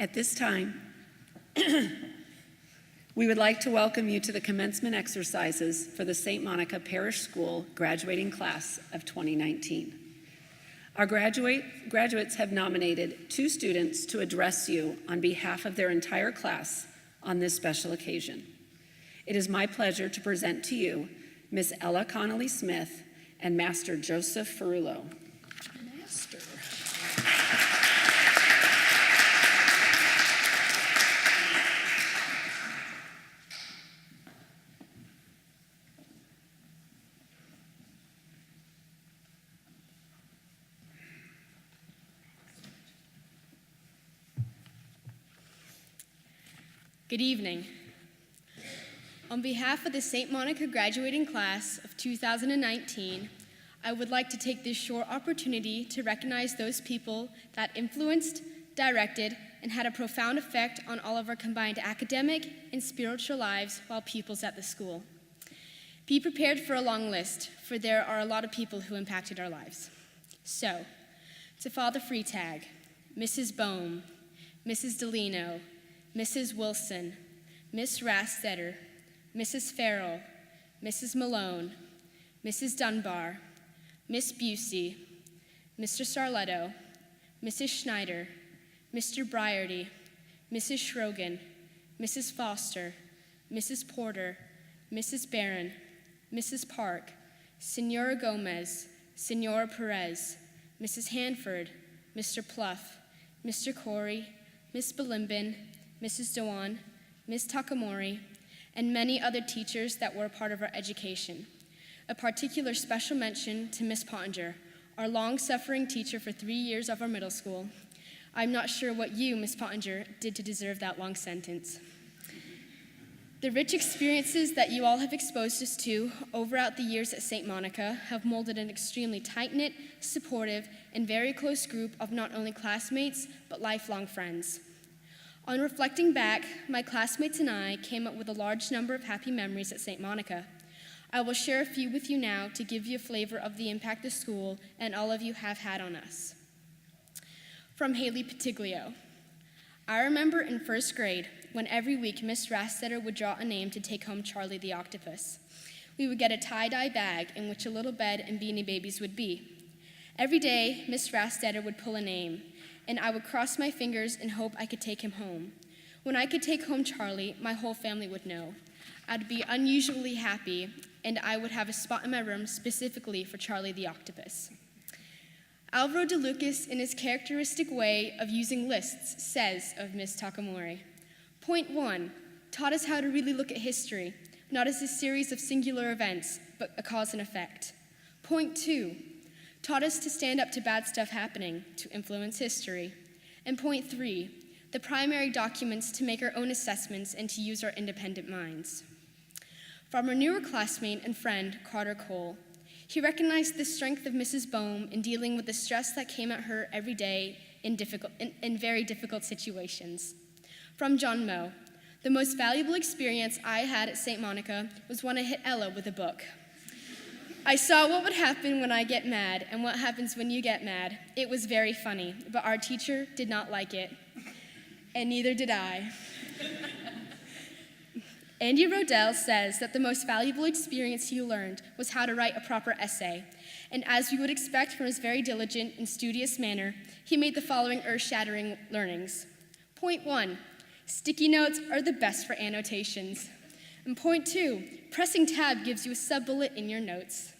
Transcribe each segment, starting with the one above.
At this time, we would like to welcome you to the commencement exercises for the St. Monica Parish School graduating class of 2019. Our graduates have nominated 2 students to address you on behalf of their entire class on this special occasion. It is my pleasure to present to you Miss Ella Connolly Smith and Master Joseph Ferrulo. Master. Good evening. On behalf of the St. Monica graduating class of 2019, I would like to take this short opportunity to recognize those people that influenced, directed, and had a profound effect on all of our combined academic and spiritual lives while pupils at the school. Be prepared for a long list, for there are a lot of people who impacted our lives. So, to Father Freitag, Mrs. Bohm, Mrs. Delino, Mrs. Wilson, Miss Rastetter, Mrs. Farrell, Mrs. Malone, Mrs. Dunbar, Miss Busey, Mr. Sarletto, Mrs. Schneider, Mr. Briarty, Mrs. Schrogan, Mrs. Foster, Mrs. Porter, Mrs. Barron, Mrs. Park, Senora Gomez, Senora Perez, Mrs. Hanford, Mr. Pluff, Mr. Corey, Miss Belimbin, Mrs. Dewan, Ms. Takamori, and many other teachers that were a part of our education. A particular special mention to Miss Pottinger, our long-suffering teacher for 3 years of our middle school. I'm not sure what you, Miss Pottinger, did to deserve that long sentence. The rich experiences that you all have exposed us to throughout the years at St. Monica have molded an extremely tight-knit, supportive, and very close group of not only classmates, but lifelong friends. On reflecting back, my classmates and I came up with a large number of happy memories at St. Monica. I will share a few with you now to give you a flavor of the impact the school and all of you have had on us. From Haley Patiglio. I remember in first grade when every week Miss Rastetter would draw a name to take home Charlie the octopus. We would get a tie-dye bag in which a little bed and Beanie Babies would be. Every day, Miss Rastetter would pull a name, and I would cross my fingers and hope I could take him home. When I could take home Charlie, my whole family would know. I'd be unusually happy, and I would have a spot in my room specifically for Charlie the octopus. Alvaro De Lucas, in his characteristic way of using lists, says of Miss Takamori, Point 1, taught us how to really look at history, not as a series of singular events, but a cause and effect. Point 2, taught us to stand up to bad stuff happening, to influence history. And point 3, the primary documents to make our own assessments and to use our independent minds. From our newer classmate and friend, Carter Cole, he recognized the strength of Mrs. Bohm in dealing with the stress that came at her every day in very difficult situations. From John Moe, the most valuable experience I had at St. Monica was when I hit Ella with a book. I saw what would happen when I get mad and what happens when you get mad. It was very funny, but our teacher did not like it, and neither did I. Andy Rodell says that the most valuable experience he learned was how to write a proper essay, and as we would expect from his very diligent and studious manner, he made the following earth-shattering learnings. Point 1, sticky notes are the best for annotations. And point 2, pressing tab gives you a sub-bullet in your notes.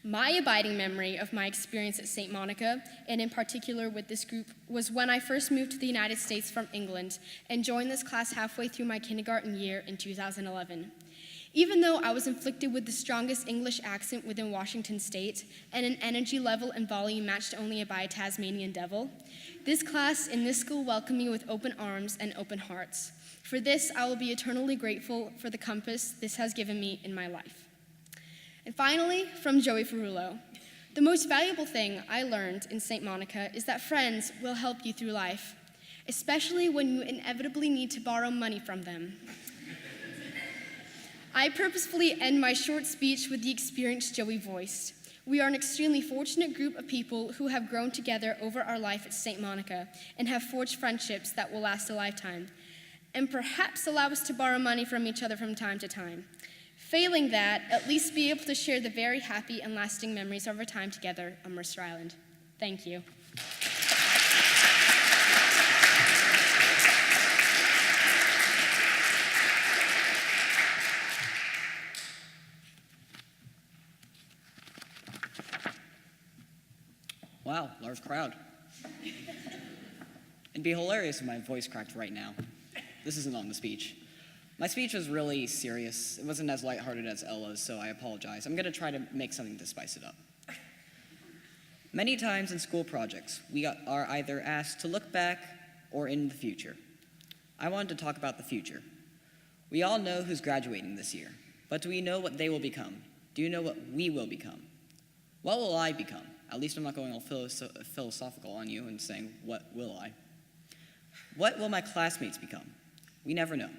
My abiding memory of my experience at St. Monica, and in particular with this group, was when I first moved to the United States from England and joined this class halfway through my kindergarten year in 2011. Even though I was inflicted with the strongest English accent within Washington state and an energy level and volume matched only by a Tasmanian devil, this class and this school welcomed me with open arms and open hearts. For this, I will be eternally grateful for the compass this has given me in my life. And finally, from Joey Ferrulo, the most valuable thing I learned in St. Monica is that friends will help you through life, especially when you inevitably need to borrow money from them. I purposefully end my short speech with the experience Joey voiced. We are an extremely fortunate group of people who have grown together over our life at St. Monica and have forged friendships that will last a lifetime, and perhaps allow us to borrow money from each other from time to time. Failing that, at least be able to share the very happy and lasting memories of our time together on Mercer Island. Thank you. Wow, large crowd. It'd be hilarious if my voice cracked right now. This isn't on the speech. My speech was really serious. It wasn't as lighthearted as Ella's, so I apologize. I'm going to try to make something to spice it up. Many times in school projects, we are either asked to look back or in the future. I wanted to talk about the future. We all know who's graduating this year, but do we know what they will become? Do you know what we will become? What will I become? At least I'm not going all philosophical on you and saying, what will I? What will my classmates become? We never know.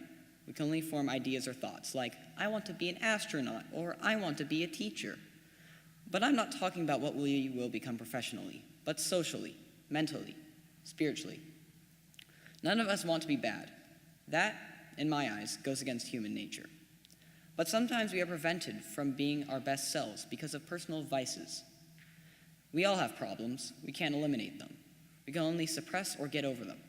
We can only form ideas or thoughts like, I want to be an astronaut, or I want to be a teacher. But I'm not talking about what we will become professionally, but socially, mentally, spiritually. None of us want to be bad. That, in my eyes, goes against human nature. But sometimes we are prevented from being our best selves because of personal vices. We all have problems. We can't eliminate them. We can only suppress or get over them.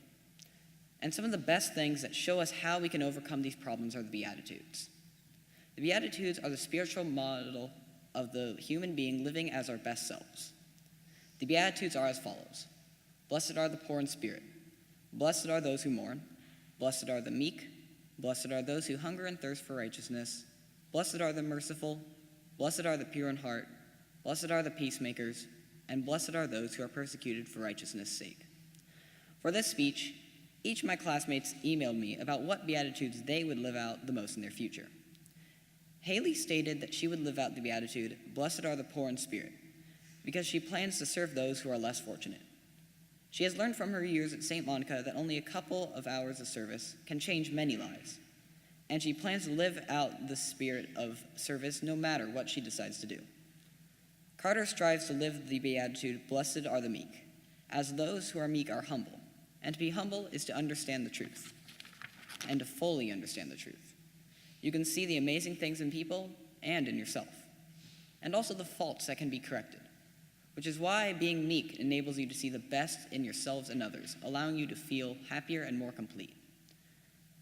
And some of the best things that show us how we can overcome these problems are the Beatitudes. The Beatitudes are the spiritual model of the human being living as our best selves. The Beatitudes are as follows. Blessed are the poor in spirit. Blessed are those who mourn. Blessed are the meek. Blessed are those who hunger and thirst for righteousness. Blessed are the merciful. Blessed are the pure in heart. Blessed are the peacemakers. And blessed are those who are persecuted for righteousness' sake. For this speech, each of my classmates emailed me about what Beatitudes they would live out the most in their future. Haley stated that she would live out the Beatitude, Blessed are the poor in spirit, because she plans to serve those who are less fortunate. She has learned from her years at St. Monica that only a couple of hours of service can change many lives, and she plans to live out the spirit of service no matter what she decides to do. Carter strives to live the Beatitude, Blessed are the meek, as those who are meek are humble. And to be humble is to understand the truth, and to fully understand the truth. You can see the amazing things in people and in yourself, and also the faults that can be corrected, which is why being meek enables you to see the best in yourselves and others, allowing you to feel happier and more complete.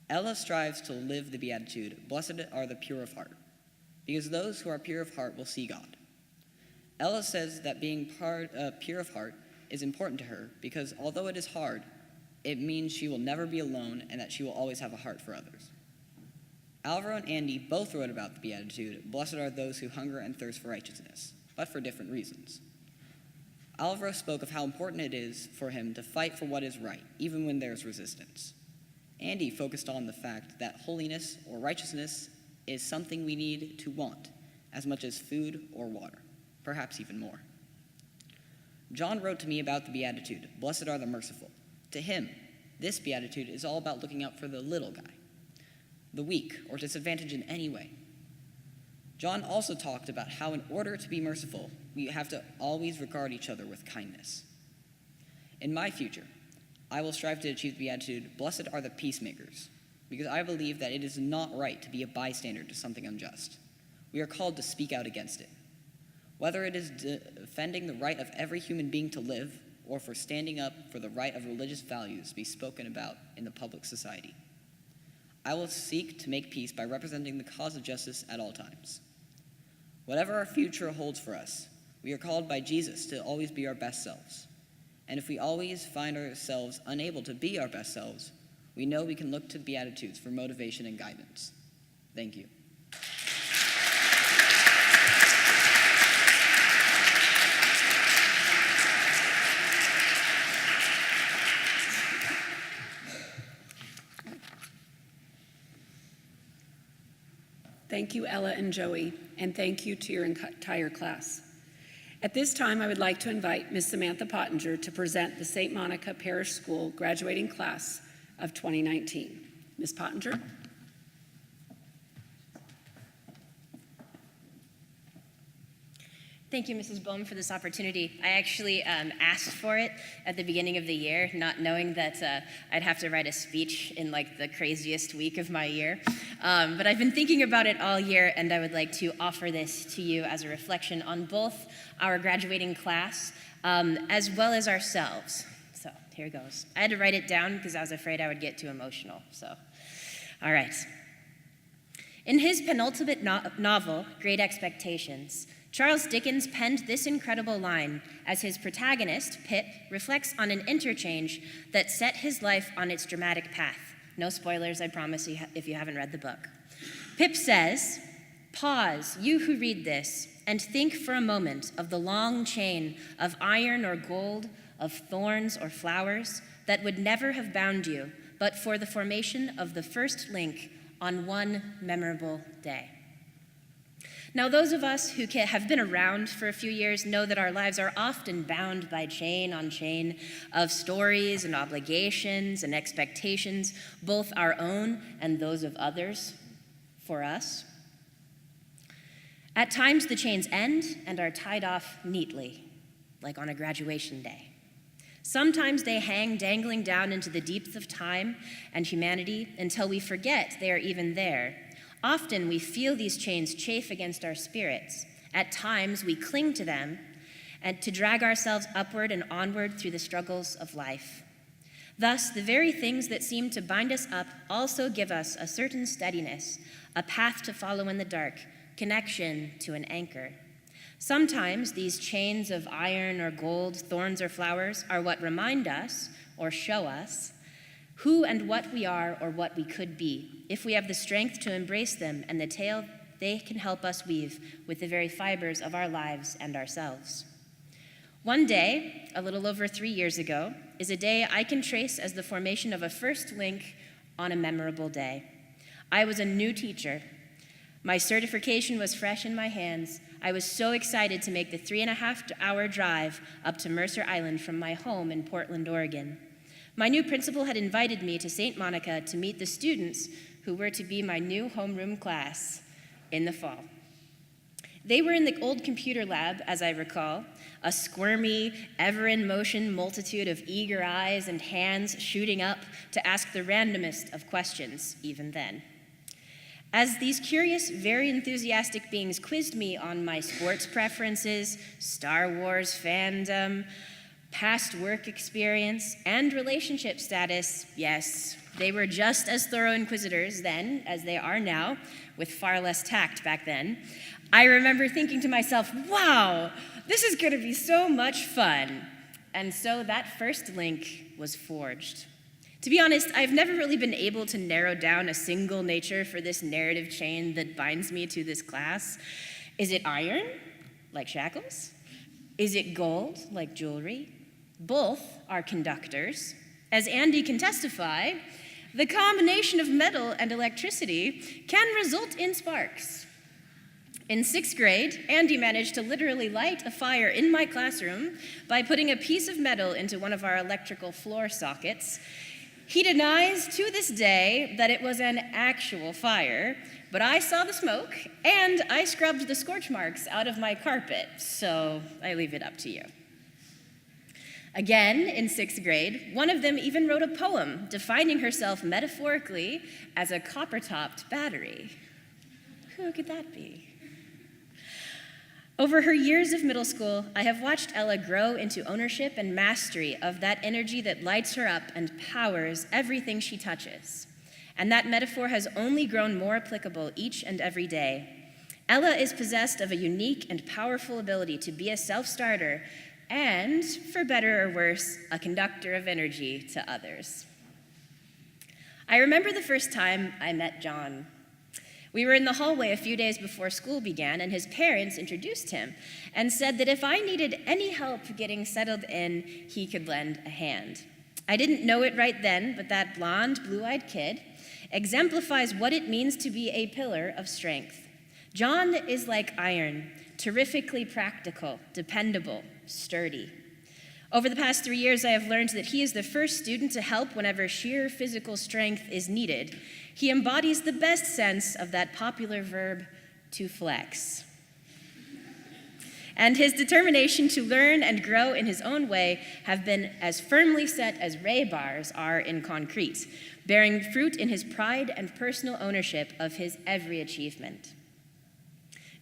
Ella strives to live the Beatitude, Blessed are the pure of heart, because those who are pure of heart will see God. Ella says that being pure of heart is important to her because although it is hard, it means she will never be alone and that she will always have a heart for others. Alvaro and Andy both wrote about the Beatitude, Blessed are those who hunger and thirst for righteousness, but for different reasons. Alvaro spoke of how important it is for him to fight for what is right, even when there is resistance. Andy focused on the fact that holiness or righteousness is something we need to want, as much as food or water, perhaps even more. John wrote to me about the Beatitude, Blessed are the merciful. To him, this Beatitude is all about looking out for the little guy, the weak or disadvantaged in any way. John also talked about how in order to be merciful, we have to always regard each other with kindness. In my future, I will strive to achieve the Beatitude, Blessed are the peacemakers, because I believe that it is not right to be a bystander to something unjust. We are called to speak out against it. Whether it is defending the right of every human being to live, or for standing up for the right of religious values to be spoken about in the public society. I will seek to make peace by representing the cause of justice at all times. Whatever our future holds for us, we are called by Jesus to always be our best selves. And if we always find ourselves unable to be our best selves, we know we can look to the Beatitudes for motivation and guidance. Thank you. Thank you, Ella and Joey, and thank you to your entire class. At this time, I would like to invite Ms. Samantha Pottinger to present the St. Monica Parish School graduating class of 2019. Ms. Pottinger. Thank you, Mrs. Bohm, for this opportunity. I actually asked for it at the beginning of the year, not knowing that I'd have to write a speech in like the craziest week of my year. But I've been thinking about it all year, and I would like to offer this to you as a reflection on both our graduating class as well as ourselves. So here goes. I had to write it down because I was afraid I would get too emotional. So, all right. In his penultimate novel, Great Expectations, Charles Dickens penned this incredible line as his protagonist, Pip, reflects on an interchange that set his life on its dramatic path. No spoilers, I promise you, if you haven't read the book. Pip says, "Pause, you who read this, and think for a moment of the long chain of iron or gold, of thorns or flowers that would never have bound you, but for the formation of the first link on one memorable day." Now, those of us who have been around for a few years know that our lives are often bound by chain on chain of stories and obligations and expectations, both our own and those of others for us. At times, the chains end and are tied off neatly, like on a graduation day. Sometimes they hang dangling down into the deeps of time and humanity until we forget they are even there. Often we feel these chains chafe against our spirits. At times we cling to them and to drag ourselves upward and onward through the struggles of life. Thus, the very things that seem to bind us up also give us a certain steadiness, a path to follow in the dark, connection to an anchor. Sometimes these chains of iron or gold, thorns or flowers are what remind us or show us who and what we are or what we could be, if we have the strength to embrace them and the tale they can help us weave with the very fibers of our lives and ourselves. One day, a little over 3 years ago, is a day I can trace as the formation of a first link on a memorable day. I was a new teacher. My certification was fresh in my hands. I was so excited to make the 3.5-hour drive up to Mercer Island from my home in Portland, Oregon. My new principal had invited me to St. Monica to meet the students who were to be my new homeroom class in the fall. They were in the old computer lab, as I recall, a squirmy, ever-in-motion multitude of eager eyes and hands shooting up to ask the randomest of questions, even then. As these curious, very enthusiastic beings quizzed me on my sports preferences, Star Wars fandom, past work experience, and relationship status, yes, they were just as thorough inquisitors then as they are now, with far less tact back then. I remember thinking to myself, wow, this is going to be so much fun. And so that first link was forged. To be honest, I've never really been able to narrow down a single nature for this narrative chain that binds me to this class. Is it iron, like shackles? Is it gold, like jewelry? Both are conductors. As Andy can testify, the combination of metal and electricity can result in sparks. In 6th grade, Andy managed to literally light a fire in my classroom by putting a piece of metal into one of our electrical floor sockets. He denies to this day that it was an actual fire, but I saw the smoke and I scrubbed the scorch marks out of my carpet, so I leave it up to you. Again, in 6th grade, one of them even wrote a poem defining herself metaphorically as a copper-topped battery. Who could that be? Over her years of middle school, I have watched Ella grow into ownership and mastery of that energy that lights her up and powers everything she touches. And that metaphor has only grown more applicable each and every day. Ella is possessed of a unique and powerful ability to be a self-starter and, for better or worse, a conductor of energy to others. I remember the first time I met John. We were in the hallway a few days before school began, and his parents introduced him and said that if I needed any help getting settled in, he could lend a hand. I didn't know it right then, but that blonde, blue-eyed kid exemplifies what it means to be a pillar of strength. John is like iron, terrifically practical, dependable, sturdy. Over the past 3 years, I have learned that he is the first student to help whenever sheer physical strength is needed. He embodies the best sense of that popular verb, to flex. and his determination to learn and grow in his own way have been as firmly set as ray bars are in concrete, bearing fruit in his pride and personal ownership of his every achievement.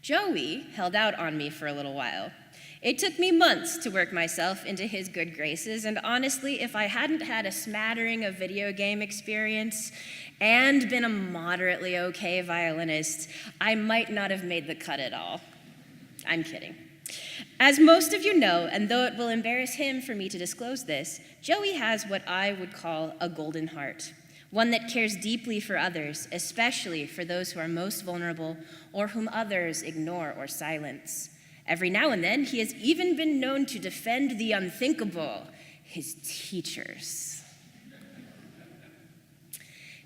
Joey held out on me for a little while. It took me months to work myself into his good graces, and honestly, if I hadn't had a smattering of video game experience and been a moderately okay violinist, I might not have made the cut at all. I'm kidding. As most of you know, and though it will embarrass him for me to disclose this, Joey has what I would call a golden heart, one that cares deeply for others, especially for those who are most vulnerable or whom others ignore or silence. Every now and then, he has even been known to defend the unthinkable, his teachers.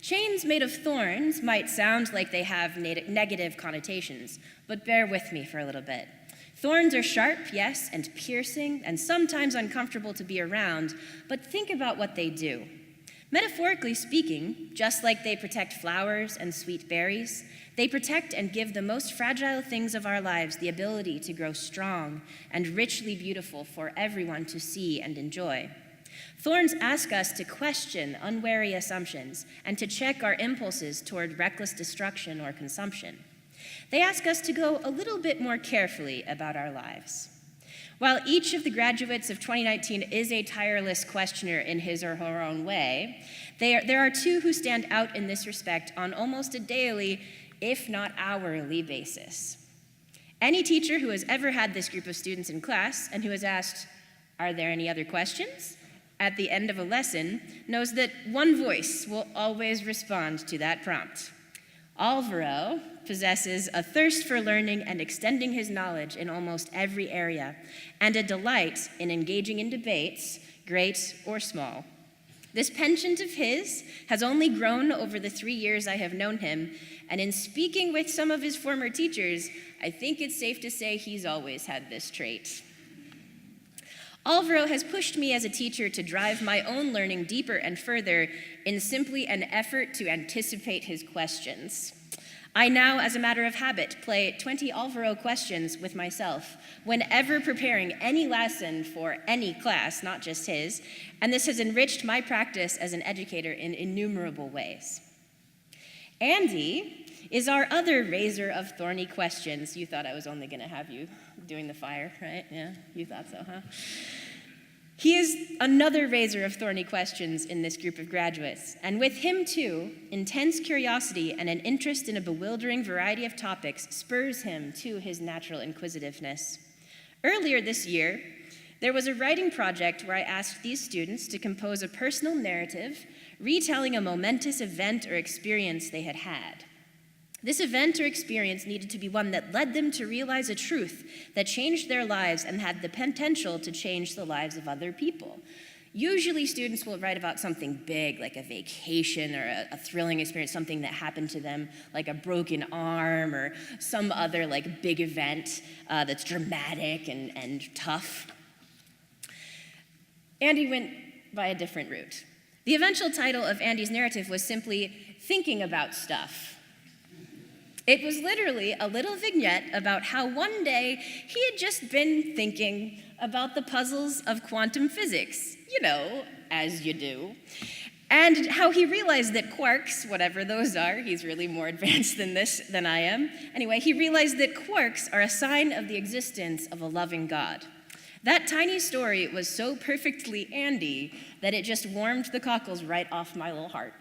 Chains made of thorns might sound like they have negative connotations, but bear with me for a little bit. Thorns are sharp, yes, and piercing, and sometimes uncomfortable to be around, but think about what they do. Metaphorically speaking, just like they protect flowers and sweet berries, they protect and give the most fragile things of our lives the ability to grow strong and richly beautiful for everyone to see and enjoy. Thorns ask us to question unwary assumptions and to check our impulses toward reckless destruction or consumption. They ask us to go a little bit more carefully about our lives. While each of the graduates of 2019 is a tireless questioner in his or her own way, there are two who stand out in this respect on almost a daily, if not hourly, basis. Any teacher who has ever had this group of students in class and who has asked, "Are there any other questions?" at the end of a lesson knows that one voice will always respond to that prompt. Alvaro possesses a thirst for learning and extending his knowledge in almost every area, and a delight in engaging in debates, great or small. This penchant of his has only grown over the 3 years I have known him, and in speaking with some of his former teachers, I think it's safe to say he's always had this trait. Alvaro has pushed me as a teacher to drive my own learning deeper and further in simply an effort to anticipate his questions. I now, as a matter of habit, play 20 Alvaro questions with myself whenever preparing any lesson for any class, not just his, and this has enriched my practice as an educator in innumerable ways. Andy is our other raiser of thorny questions. You thought I was only going to have you doing the fire, right? Yeah, you thought so, huh? He is another raiser of thorny questions in this group of graduates, and with him too, intense curiosity and an interest in a bewildering variety of topics spurs him to his natural inquisitiveness. Earlier this year, there was a writing project where I asked these students to compose a personal narrative retelling a momentous event or experience they had had. This event or experience needed to be one that led them to realize a truth that changed their lives and had the potential to change the lives of other people. Usually students will write about something big, like a vacation or a thrilling experience, something that happened to them, like a broken arm or some other like big event that's dramatic and tough. Andy went by a different route. The eventual title of Andy's narrative was simply Thinking About Stuff. It was literally a little vignette about how one day he had just been thinking about the puzzles of quantum physics, you know, as you do, and how he realized that quarks, whatever those are, he's really more advanced than I am. Anyway, he realized that quarks are a sign of the existence of a loving God. That tiny story was so perfectly Andy that it just warmed the cockles right off my little heart.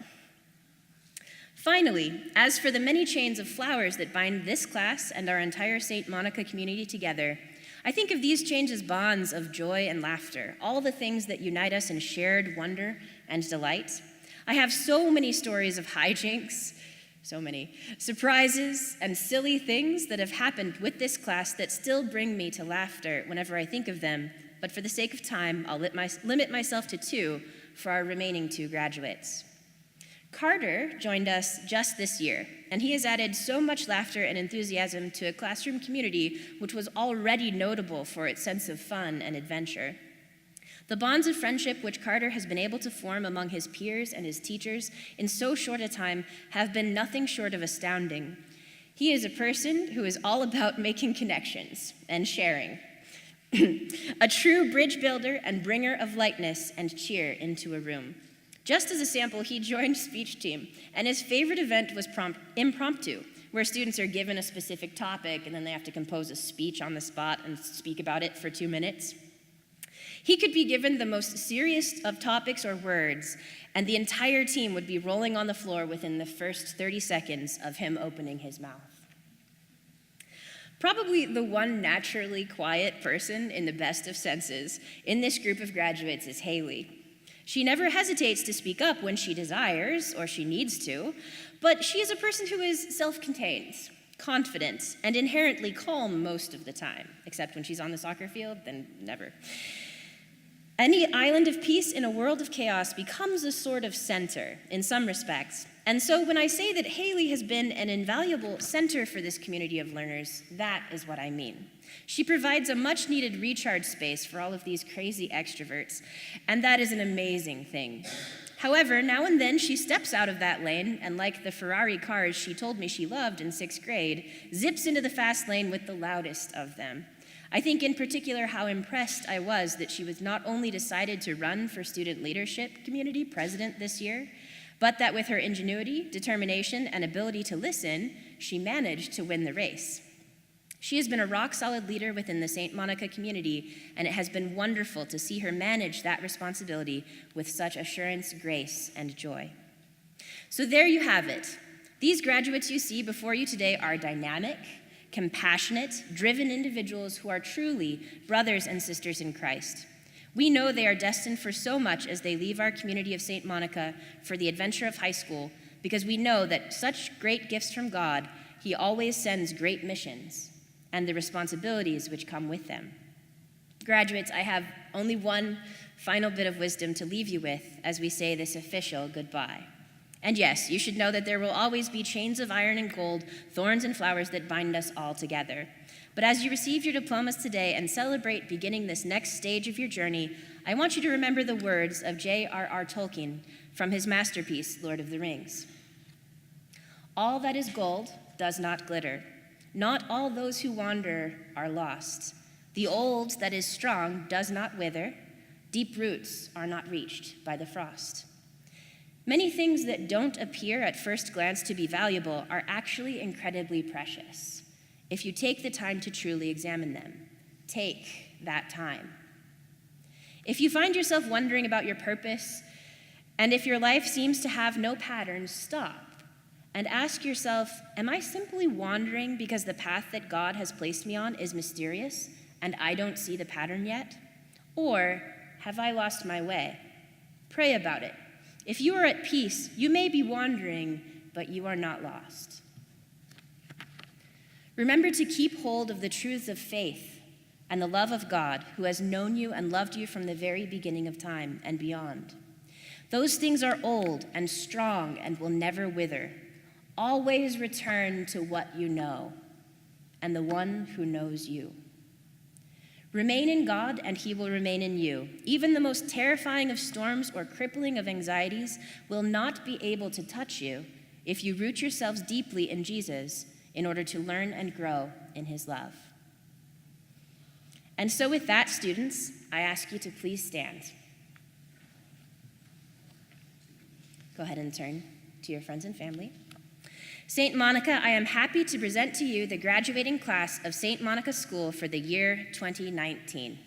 Finally, as for the many chains of flowers that bind this class and our entire St. Monica community together, I think of these chains as bonds of joy and laughter, all the things that unite us in shared wonder and delight. I have so many stories of hijinks, so many surprises and silly things that have happened with this class that still bring me to laughter whenever I think of them, but for the sake of time, I'll limit myself to 2 for our remaining 2 graduates. Carter joined us just this year, and he has added so much laughter and enthusiasm to a classroom community which was already notable for its sense of fun and adventure. The bonds of friendship which Carter has been able to form among his peers and his teachers in so short a time have been nothing short of astounding. He is a person who is all about making connections and sharing, A true bridge builder and bringer of lightness and cheer into a room. Just as a sample, he joined speech team, and his favorite event was impromptu, where students are given a specific topic and then they have to compose a speech on the spot and speak about it for 2 minutes. He could be given the most serious of topics or words, and the entire team would be rolling on the floor within the first 30 seconds of him opening his mouth. Probably the one naturally quiet person in the best of senses in this group of graduates is Haley. She never hesitates to speak up when she desires or she needs to, but she is a person who is self-contained, confident, and inherently calm most of the time, except when she's on the soccer field, then never. Any island of peace in a world of chaos becomes a sort of center in some respects. And so when I say that Haley has been an invaluable center for this community of learners, that is what I mean. She provides a much-needed recharge space for all of these crazy extroverts, and that is an amazing thing. However, now and then she steps out of that lane and, like the Ferrari cars she told me she loved in 6th grade, zips into the fast lane with the loudest of them. I think in particular how impressed I was that she was not only decided to run for student leadership community president this year, but that with her ingenuity, determination, and ability to listen, she managed to win the race. She has been a rock-solid leader within the St. Monica community, and it has been wonderful to see her manage that responsibility with such assurance, grace, and joy. So there you have it. These graduates you see before you today are dynamic, compassionate, driven individuals who are truly brothers and sisters in Christ. We know they are destined for so much as they leave our community of St. Monica for the adventure of high school, because we know that such great gifts from God, He always sends great missions and the responsibilities which come with them. Graduates, I have only one final bit of wisdom to leave you with as we say this official goodbye. And yes, you should know that there will always be chains of iron and gold, thorns and flowers that bind us all together. But as you receive your diplomas today and celebrate beginning this next stage of your journey, I want you to remember the words of J.R.R. Tolkien from his masterpiece, Lord of the Rings. All that is gold does not glitter. Not all those who wander are lost. The old that is strong does not wither. Deep roots are not reached by the frost. Many things that don't appear at first glance to be valuable are actually incredibly precious if you take the time to truly examine them. Take that time. If you find yourself wondering about your purpose, and if your life seems to have no pattern, stop and ask yourself, am I simply wandering because the path that God has placed me on is mysterious and I don't see the pattern yet? Or have I lost my way? Pray about it. If you are at peace, you may be wandering, but you are not lost. Remember to keep hold of the truths of faith and the love of God, who has known you and loved you from the very beginning of time and beyond. Those things are old and strong and will never wither. Always return to what you know and the one who knows you. Remain in God, and He will remain in you. Even the most terrifying of storms or crippling of anxieties will not be able to touch you if you root yourselves deeply in Jesus in order to learn and grow in His love. And so with that, students, I ask you to please stand. Go ahead and turn to your friends and family. St. Monica, I am happy to present to you the graduating class of St. Monica School for the year 2019.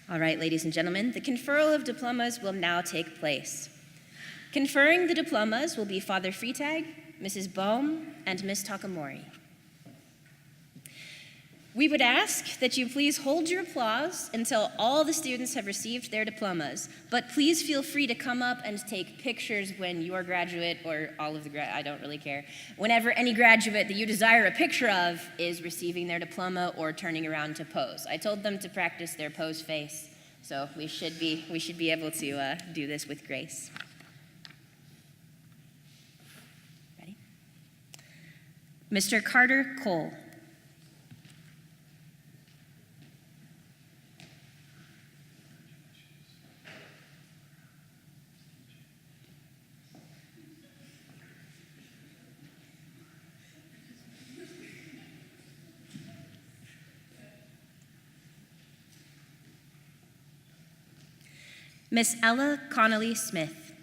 All right, ladies and gentlemen, the conferral of diplomas will now take place. Conferring the diplomas will be Father Freitag, Mrs. Bohm, and Ms. Takamori. We would ask that you please hold your applause until all the students have received their diplomas, but please feel free to come up and take pictures when your graduate, or all of the I don't really care, whenever any graduate that you desire a picture of is receiving their diploma or turning around to pose. I told them to practice their pose face, so we should be able to do this with grace. Mr. Carter Cole. Miss Ella Connolly Smith.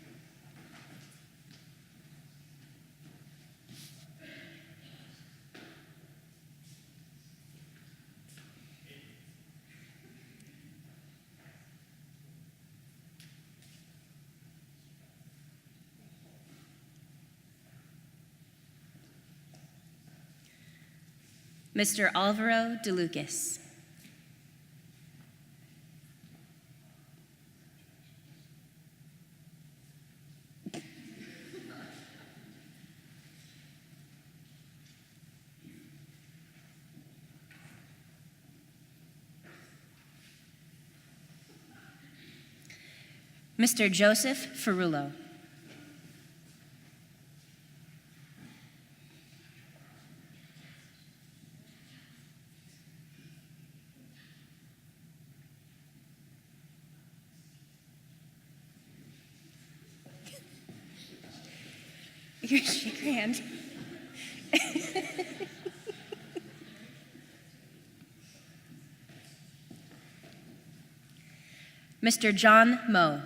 Mr. Alvaro DeLucas. Mr. Joseph Ferrulo. You shake your hand. Mr. John Moe.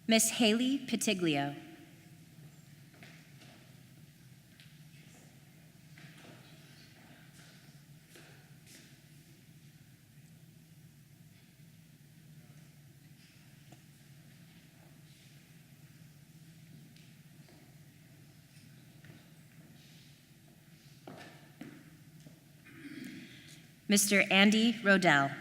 Miss Haley Pitiglio. Mr. Andy Rodell.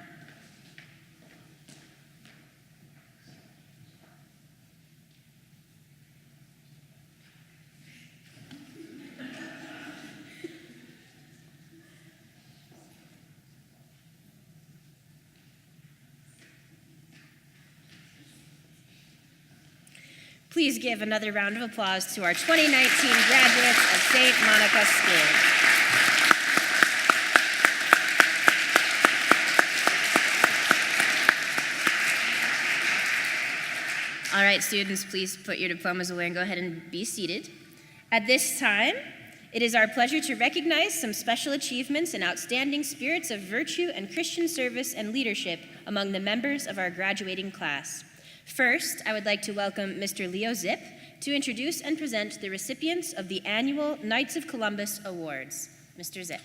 Please give another round of applause to our 2019 graduates of St. Monica School. All right, students, please put your diplomas away and go ahead and be seated. At this time, it is our pleasure to recognize some special achievements and outstanding spirits of virtue and Christian service and leadership among the members of our graduating class. First, I would like to welcome Mr. Leo Zip to introduce and present the recipients of the annual Knights of Columbus Awards. Mr. Zip.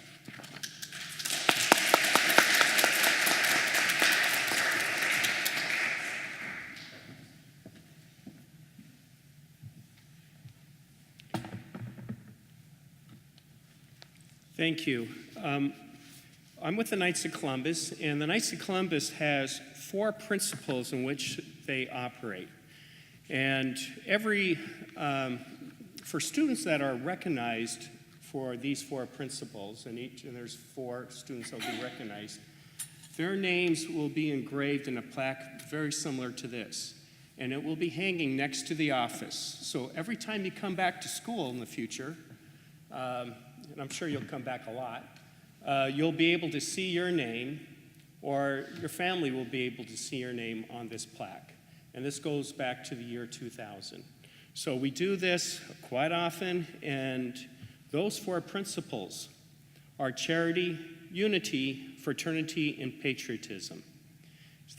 Thank you. I'm with the Knights of Columbus, and the Knights of Columbus has 4 principles in which they operate. And for students that are recognized for these 4 principles, and there's 4 students that will be recognized, their names will be engraved in a plaque very similar to this. And it will be hanging next to the office. So every time you come back to school in the future, and I'm sure you'll come back a lot, you'll be able to see your name, or your family will be able to see your name on this plaque. And this goes back to the year 2000. So we do this quite often, and those 4 principles are charity, unity, fraternity, and patriotism.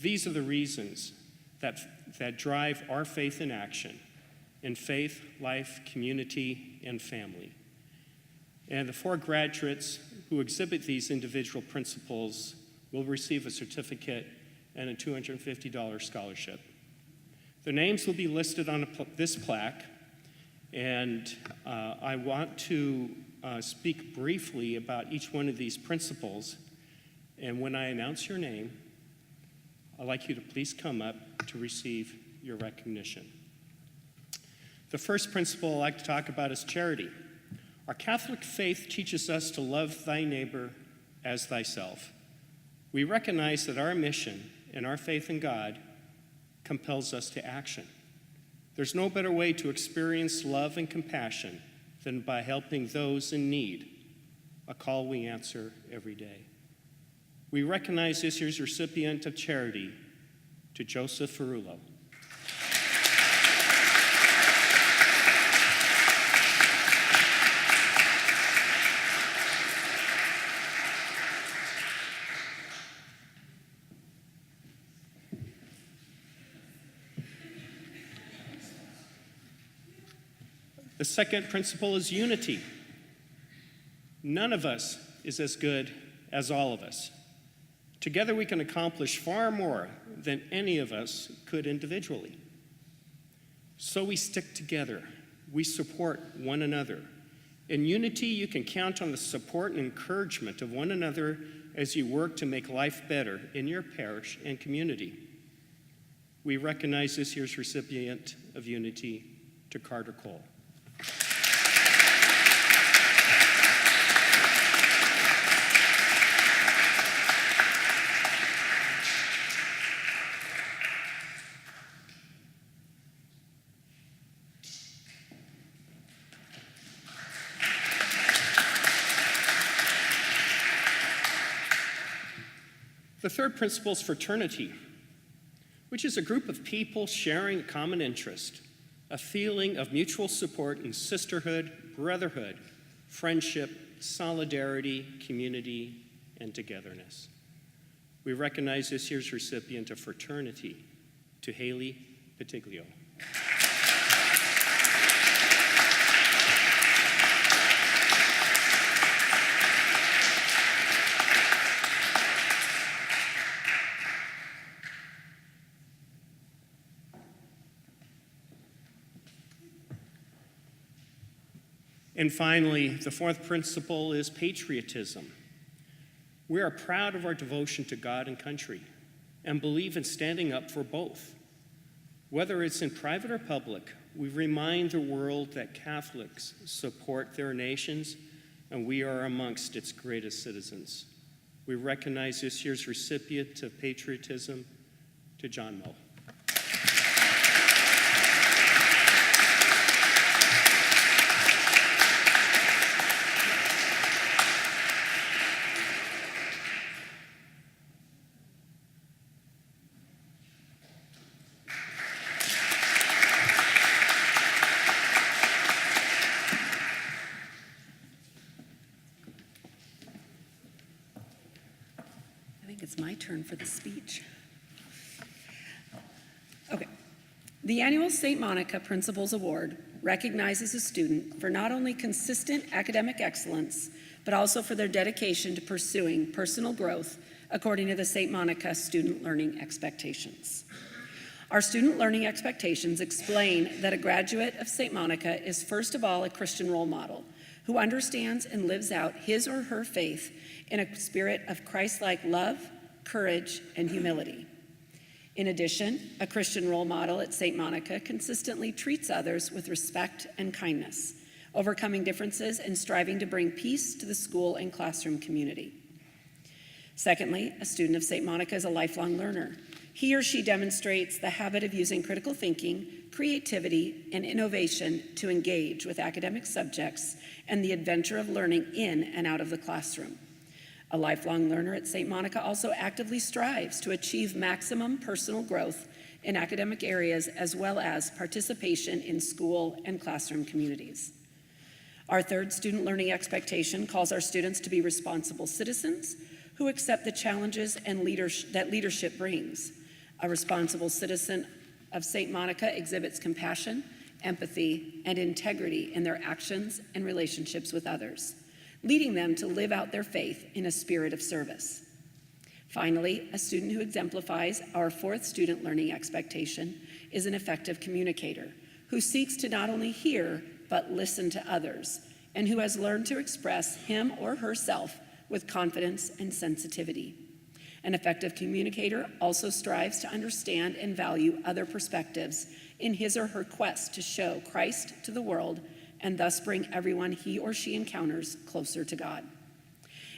These are the reasons that drive our faith in action, in faith, life, community, and family. And the 4 graduates who exhibit these individual principles will receive a certificate and a $250 scholarship. Their names will be listed on this plaque, and I want to speak briefly about each one of these principles. And when I announce your name, I'd like you to please come up to receive your recognition. The first principle I'd like to talk about is charity. Our Catholic faith teaches us to love thy neighbor as thyself. We recognize that our mission and our faith in God compels us to action. There's no better way to experience love and compassion than by helping those in need, a call we answer every day. We recognize this year's recipient of charity to Joseph Ferrullo. The second principle is unity. None of us is as good as all of us. Together we can accomplish far more than any of us could individually. So we stick together. We support one another. In unity, you can count on the support and encouragement of one another as you work to make life better in your parish and community. We recognize this year's recipient of Unity, to Carter Cole. The third principle is fraternity, which is a group of people sharing a common interest, a feeling of mutual support in sisterhood, brotherhood, friendship, solidarity, community, and togetherness. We recognize this year's recipient of fraternity, to Haley Patiglio. And finally, the fourth principle is patriotism. We are proud of our devotion to God and country and believe in standing up for both. Whether it's in private or public, we remind the world that Catholics support their nations and we are amongst its greatest citizens. We recognize this year's recipient of patriotism, to John Moe. It's my turn for the speech. Okay. The annual St. Monica Principals Award recognizes a student for not only consistent academic excellence, but also for their dedication to pursuing personal growth according to the St. Monica Student Learning Expectations. Our student learning expectations explain that a graduate of St. Monica is first of all a Christian role model who understands and lives out his or her faith in a spirit of Christ-like love, courage, and humility. In addition, a Christian role model at St. Monica consistently treats others with respect and kindness, overcoming differences and striving to bring peace to the school and classroom community. Secondly, a student of St. Monica is a lifelong learner. He or she demonstrates the habit of using critical thinking, creativity, and innovation to engage with academic subjects and the adventure of learning in and out of the classroom. A lifelong learner at St. Monica also actively strives to achieve maximum personal growth in academic areas as well as participation in school and classroom communities. Our third student learning expectation calls our students to be responsible citizens who accept the challenges and that leadership brings. A responsible citizen of St. Monica exhibits compassion, empathy, and integrity in their actions and relationships with others, leading them to live out their faith in a spirit of service. Finally, a student who exemplifies our fourth student learning expectation is an effective communicator who seeks to not only hear, but listen to others, and who has learned to express him or herself with confidence and sensitivity. An effective communicator also strives to understand and value other perspectives in his or her quest to show Christ to the world and thus bring everyone he or she encounters closer to God.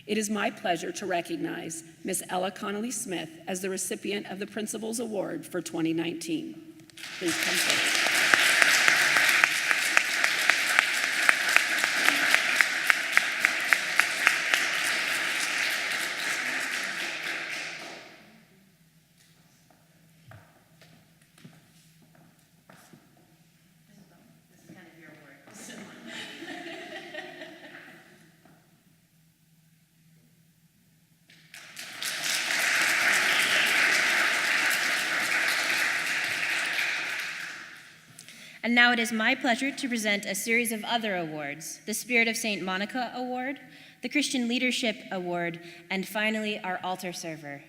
It is my pleasure to recognize Miss Ella Connolly Smith as the recipient of the Principals Award for 2019. Please come forward. And now it is my pleasure to present a series of other awards: the Spirit of St. Monica Award, the Christian Leadership Award, and finally, our Altar Server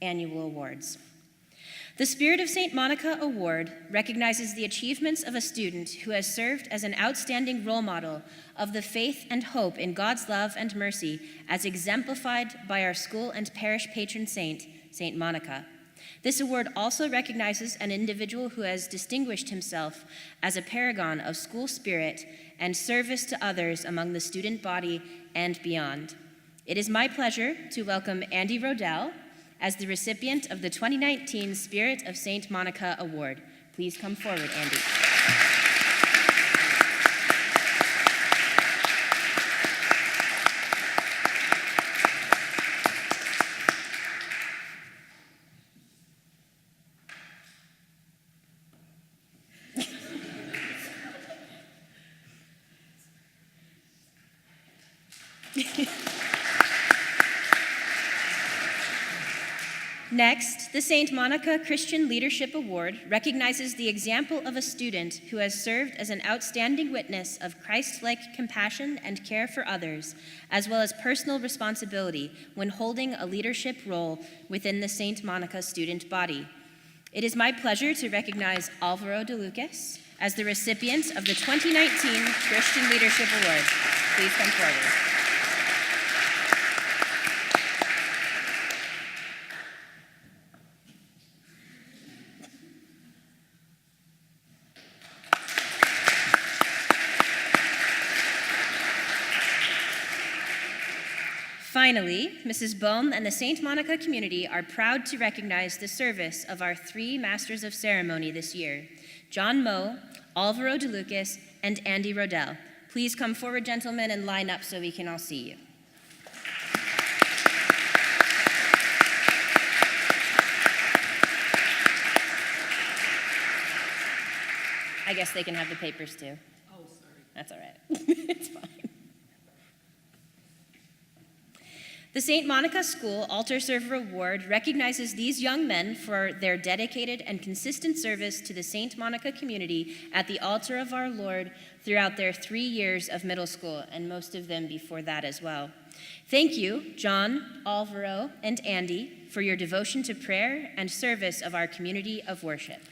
Annual Awards. The Spirit of St. Monica Award recognizes the achievements of a student who has served as an outstanding role model of the faith and hope in God's love and mercy as exemplified by our school and parish patron saint, St. Monica. This award also recognizes an individual who has distinguished himself as a paragon of school spirit and service to others among the student body and beyond. It is my pleasure to welcome Andy Rodell as the recipient of the 2019 Spirit of St. Monica Award. Please come forward, Andy. Next, the St. Monica Christian Leadership Award recognizes the example of a student who has served as an outstanding witness of Christ-like compassion and care for others, as well as personal responsibility when holding a leadership role within the St. Monica student body. It is my pleasure to recognize Alvaro de Lucas as the recipient of the 2019 Christian Leadership Award. Please come forward. Finally, Mrs. Bohm and the St. Monica community are proud to recognize the service of our 3 Masters of Ceremony this year: John Moe, Alvaro de Lucas, and Andy Rodell. Please come forward, gentlemen, and line up so we can all see you. I guess they can have the papers too. Oh, sorry. That's all right. It's fine. The St. Monica School Altar Server Award recognizes these young men for their dedicated and consistent service to the St. Monica community at the altar of our Lord throughout their 3 years of middle school, and most of them before that as well. Thank you, John, Alvaro, and Andy, for your devotion to prayer and service of our community of worship.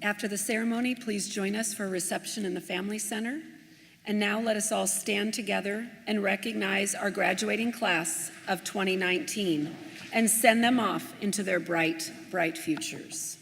After the ceremony, please join us for a reception in the Family Center. And now let us all stand together and recognize our graduating class of 2019 and send them off into their bright, bright futures.